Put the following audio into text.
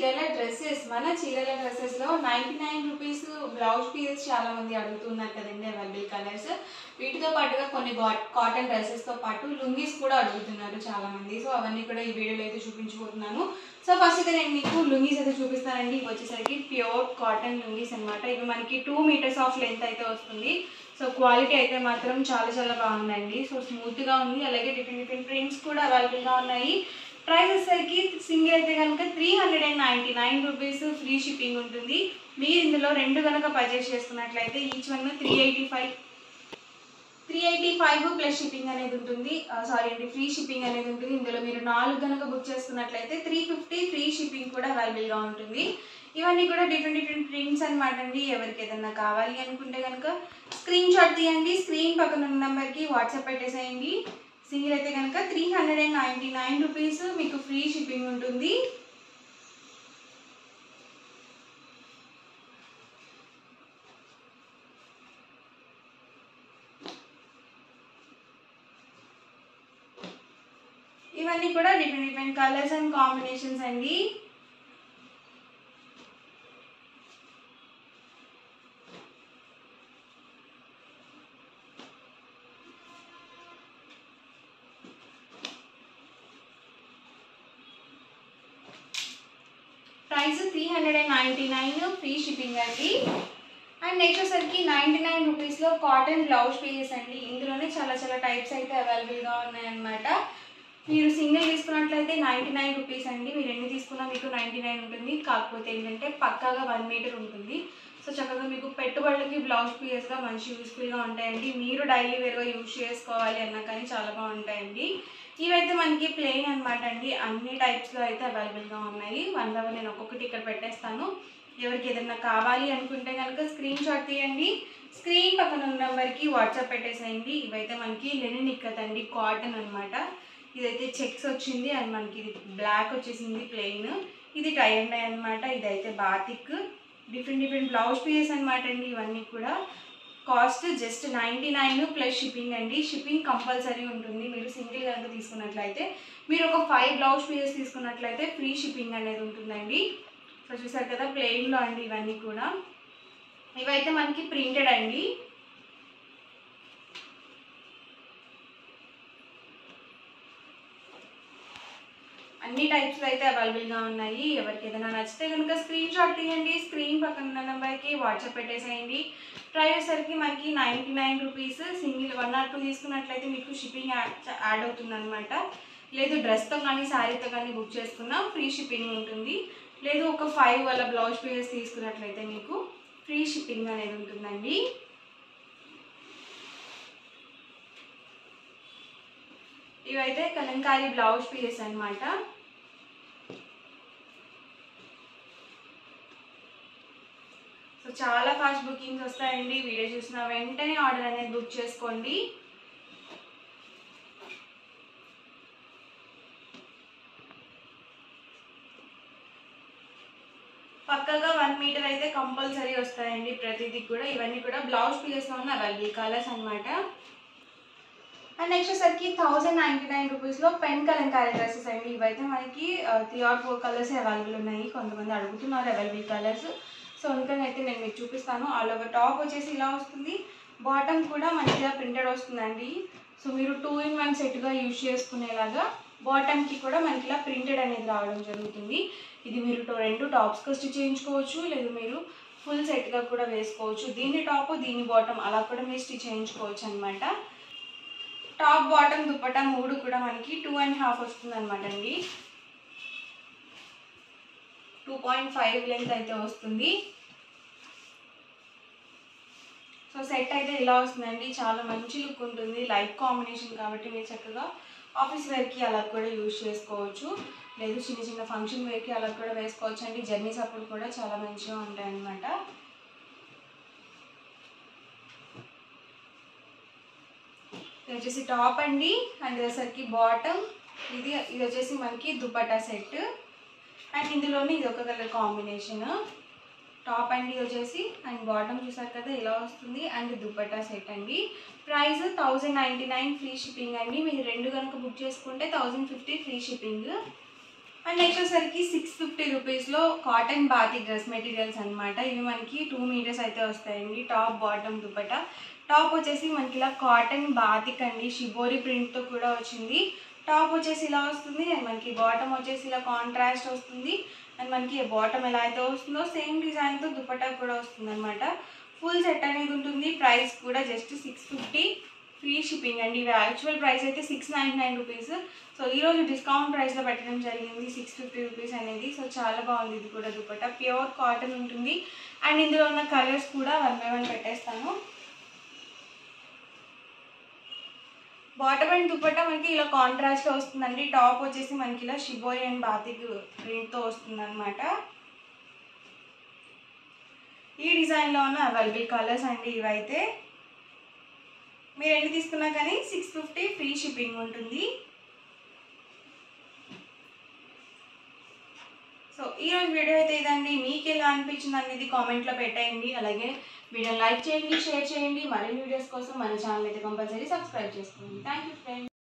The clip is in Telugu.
చీరల డ్రెస్సెస్ లో 99 రూపీస్ బ్లౌజ్ పీసెస్ చాలా మంది అడుగుతున్నారు కదండి, అవైలబుల్ కలర్స్. వీటితో పాటుగా కొన్ని కాటన్ డ్రెస్సెస్ తో పాటు లుంగీస్ కూడా అడుగుతున్నారు చాలా మంది. సో అవన్నీ కూడా ఈ వీడియోలో అయితే చూపించబోతున్నాను. సో ఫస్ట్ అయితే నేను మీకు లుంగీస్ అయితే చూపిస్తానండి. ఇవి వచ్చేసరికి ప్యూర్ కాటన్ లుంగీస్ అనమాట. ఇవి మనకి 2 మీటర్స్ ఆఫ్ లెంత్ అయితే వస్తుంది. సో క్వాలిటీ అయితే మాత్రం చాలా చాలా బాగుందండి. సో స్మూత్ గా ఉంది, అలాగే డిఫరెంట్ ప్రింట్స్ కూడా అవైలబుల్ గా ఉన్నాయి. ప్రైస్ వచ్చేసరికి సింగిల్ అయితే కనుక 399 రూపీస్, ఫ్రీ షిప్పింగ్ ఉంటుంది. మీరు ఇందులో రెండు కనుక పర్చేస్ చేసుకున్నట్లయితే ఈచ్ వన్ 385 ప్లస్ షిప్పింగ్ అనేది ఉంటుంది. సారీ అండి, ఫ్రీ షిప్పింగ్ అనేది ఉంటుంది. ఇందులో మీరు 4 కనుక బుక్ చేసుకున్నట్లయితే 350 ఫ్రీ షిప్పింగ్ కూడా అవైలబుల్ గా ఉంటుంది. ఇవన్నీ కూడా డిఫరెంట్ ప్రింట్స్ అనమాట అండి. ఎవరికి ఏదన్నా కావాలి అనుకుంటే కనుక స్క్రీన్ షాట్ తీయండి, స్క్రీన్ పక్కన ఉన్న నెంబర్కి వాట్సాప్ పెట్టేసేయండి. సింగిల్ అయితే కనుక 399 రూపీస్, మీకు ఫ్రీ షిప్పింగ్ ఉంటుంది. ఇవన్నీ కూడా డిఫరెంట్ కలర్స్ అండ్ కాంబినేషన్స్ అండి. ప్రైస్ 399, ఫ్రీ షిప్పింగ్ అండి. అండ్ నెక్స్ట్ వచ్చేసరికి 99 రూపీస్లో కాటన్ బ్లౌజ్ పీసెస్ అండి. ఇందులోనే చాలా టైప్స్ అయితే అవైలబుల్గా ఉన్నాయన్నమాట. మీరు సింగిల్ తీసుకున్నట్లయితే 99 రూపీస్ అండి. మీరు ఎన్ని తీసుకున్నా మీకు 99 ఉంటుంది. కాకపోతే ఏంటంటే పక్కాగా 1 మీటర్ ఉంటుంది. సో చక్కగా మీకు పెట్టుబడులకి బ్లౌజ్ పీసెస్గా మంచి యూస్ఫుల్గా ఉంటాయండి. మీరు డైలీ వేర్గా యూజ్ చేసుకోవాలి అన్నా కానీ చాలా బాగుంటాయండి. ఇవైతే మనకి ప్లెయిన్ అనమాట అండి. అన్ని టైప్స్లో అయితే అవైలబుల్గా ఉన్నాయి. వన్ బై వన్ నేను ఒక్కొక్కటి ఇక్కడ పెట్టేస్తాను. ఎవరికి ఏదైనా కావాలి అనుకుంటే కనుక స్క్రీన్ షాట్ తీయండి, స్క్రీన్ పక్కన ఉన్న నెంబర్కి వాట్సాప్ పెట్టేసేయండి. ఇవైతే మనకి లెనిన్ ఇక్కత్ అండి, కాటన్ అనమాట. ఇదైతే చెక్స్ వచ్చింది అండ్ మనకి ఇది బ్లాక్ వచ్చేసింది ప్లెయిన్. ఇది టై అండ్ డై అనమాట. ఇదైతే బాతిక్. డిఫరెంట్ బ్లౌజ్ పీసెస్ అనమాట అండి. ఇవన్నీ కూడా కాస్ట్ జస్ట్ 99 ప్లస్ షిప్పింగ్ అండి. షిప్పింగ్ కంపల్సరీ ఉంటుంది. మీరు సింగిల్ కనుక తీసుకున్నట్లయితే, మీరు ఒక 5 బ్లౌజ్ పీసెస్ తీసుకున్నట్లయితే ఫ్రీ షిప్పింగ్ అనేది ఉంటుందండి. సో చూసారు కదా, ప్లెయిన్లో అండి ఇవన్నీ కూడా. ఇవైతే మనకి ప్రింటెడ్ అండి. అన్ని టైప్స్లో అయితే అవైలబుల్గా ఉన్నాయి. ఎవరికి ఏదైనా నచ్చితే కనుక స్క్రీన్ షాట్ తీయండి, స్క్రీన్ పక్కన ఉన్న నెంబర్కి వాట్సాప్ పెట్టేసేయండి. ప్రైస్ సరికి మనకి 99 రూపీస్. సింగిల్ 1 or 2 తీసుకున్నట్లయితే మీకు షిప్పింగ్ యాడ్ అవుతుంది అనమాట. లేదు డ్రెస్తో కానీ శారీతో కానీ బుక్ చేసుకున్నా ఫ్రీ షిప్పింగ్ ఉంటుంది. లేదు ఒక 5 వాళ్ళ బ్లౌజ్ పీసెస్ తీసుకున్నట్లయితే మీకు ఫ్రీ షిప్పింగ్ అనేది ఉంటుందండి. ఇవైతే కలంకారీ బ్లౌజ్ పీసెస్ అనమాట. సో చాలా ఫాస్ట్ బుకింగ్స్ వస్తాయండి. వీడియో చూసిన వెంటనే ఆర్డర్ అనేది బుక్ చేసుకోండి. పక్కగా 1 మీటర్ అయితే కంపల్సరీ వస్తాయండి ప్రతిదీ కూడా. ఇవన్నీ కూడా బ్లౌజ్ పీసెస్లో ఉన్న అవైలబుల్ కలర్స్ అనమాట. అండ్ నెక్స్ట్ వచ్చేసరికి 1099 రూపీస్లో పెన్ కలంకారీ డ్రెస్సెస్ అండి. ఇవైతే మనకి 3 or 4 కలర్స్ అవైలబుల్ ఉన్నాయి. కొంతమంది అడుగుతున్నారు అవైలబుల్ కలర్స్. సో అందుకని అయితే నేను మీకు చూపిస్తాను. ఆల్ ఓవర్ టాప్ వచ్చేసి ఇలా వస్తుంది, బాటమ్ కూడా మంచిగా ప్రింటెడ్ వస్తుందండి. సో మీరు 2 in 1 సెట్గా యూజ్ చేసుకునేలాగా బాటమ్కి కూడా మనకి ఇలా ప్రింటెడ్ అనేది రావడం జరుగుతుంది. ఇది మీరు 2 టాప్స్గా స్టిచ్ చేయించుకోవచ్చు, లేదు మీరు ఫుల్ సెట్గా కూడా వేసుకోవచ్చు. దీన్ని టాప్ దీన్ని బాటమ్ అలా కూడా మీరు స్టిచ్ చేయించుకోవచ్చు అనమాట. టాప్ బాటమ్ దుపట్టా 3 కూడా మనకి 2.5 వస్తుంది అనమాట అండి. 2.5 లెంత్ అయితే వస్తుంది. సో సెట్ అయితే ఇలా వస్తుందండి. చాలా మంచి లుక్ ఉంటుంది, లైట్ కాంబినేషన్ కాబట్టి మీరు చక్కగా ఆఫీస్ వేర్కి అలా కూడా యూజ్ చేసుకోవచ్చు. లేదు చిన్న ఫంక్షన్ వేర్కి అలా కూడా వేసుకోవచ్చు అండి. జర్నీస్ అప్పుడు కూడా చాలా మంచిగా ఉంటాయి అన్నమాట. ఇది వచ్చేసి టాప్ అండి. అండ్ వచ్చేసరికి బాటమ్. ఇది వచ్చేసి మనకి దుపట్టా సెట్. అండ్ ఇందులోనే ఇది ఒక కలర్ కాంబినేషన్. టాప్ అండి ఇది వచ్చేసి, అండ్ బాటమ్ చూసారు కదా ఇలా వస్తుంది. అండ్ దుపట్టా సెట్ అండి. ప్రైస్ 1099 ఫ్రీ షిప్పింగ్ అండి. మీరు 2 కనుక బుక్ చేసుకుంటే 1050 ఫ్రీ షిప్పింగ్. అండ్ నెక్స్ట్ వచ్చేసరికి 650 రూపీస్లో కాటన్ బాతిక్ డ్రెస్ మెటీరియల్స్ అనమాట. ఇవి మనకి 2 మీటర్స్ అయితే వస్తాయండి. Top bottom dupatta. టాప్ వచ్చేసి మనకి ఇలా కాటన్ బాతిక్ అండి, షిబోరి ప్రింట్తో కూడా వచ్చింది. టాప్ వచ్చేసి ఇలా వస్తుంది అండ్ మనకి బాటమ్ వచ్చేసి ఇలా కాంట్రాస్ట్ వస్తుంది. అండ్ మనకి బాటమ్ ఎలా అయితే వస్తుందో సేమ్ డిజైన్తో దుపట్టా కూడా వస్తుంది అనమాట. ఫుల్ సెట్ అనేది ఉంటుంది. ప్రైస్ కూడా జస్ట్ 650, ఫ్రీ షిప్పింగ్ అండి. ఇవి యాక్చువల్ ప్రైస్ అయితే 699 రూపీస్. సో ఈరోజు డిస్కౌంట్ ప్రైస్లో పెట్టడం జరిగింది 650 రూపీస్ అనేది. సో చాలా బాగుంది. ఇది కూడా దుపట్టా ప్యూర్ కాటన్ ఉంటుంది. అండ్ ఇందులో ఉన్న కలర్స్ కూడా 1 by 1 పెట్టేస్తాను. బాటమ్ అండ్ దుపట్టా మనకి ఇలా కాంట్రాస్ట్లో వస్తుందండి. టాప్ వచ్చేసి మనకి ఇలా షిబోరి అండ్ బాతిక్ ప్రింట్తో వస్తుంది అనమాట. ఈ డిజైన్లో ఉన్న అవైలబుల్ కలర్స్ అండి ఇవైతే. మీరు ఎన్ని తీసుకున్నా కానీ 650 ఫ్రీ షిప్పింగ్ ఉంటుంది. సో ఈరోజు వీడియో అయితే ఇదండి. మీకు ఎలా అనిపించింది అనేది కామెంట్లో పెట్టేయండి. అలాగే వీడియోని లైక్ చేయండి, షేర్ చేయండి. మరిన్ని వీడియోస్ కోసం మన ఛానల్ అయితే కంపల్సరీ సబ్స్క్రైబ్ చేసుకోండి. Thank you friends.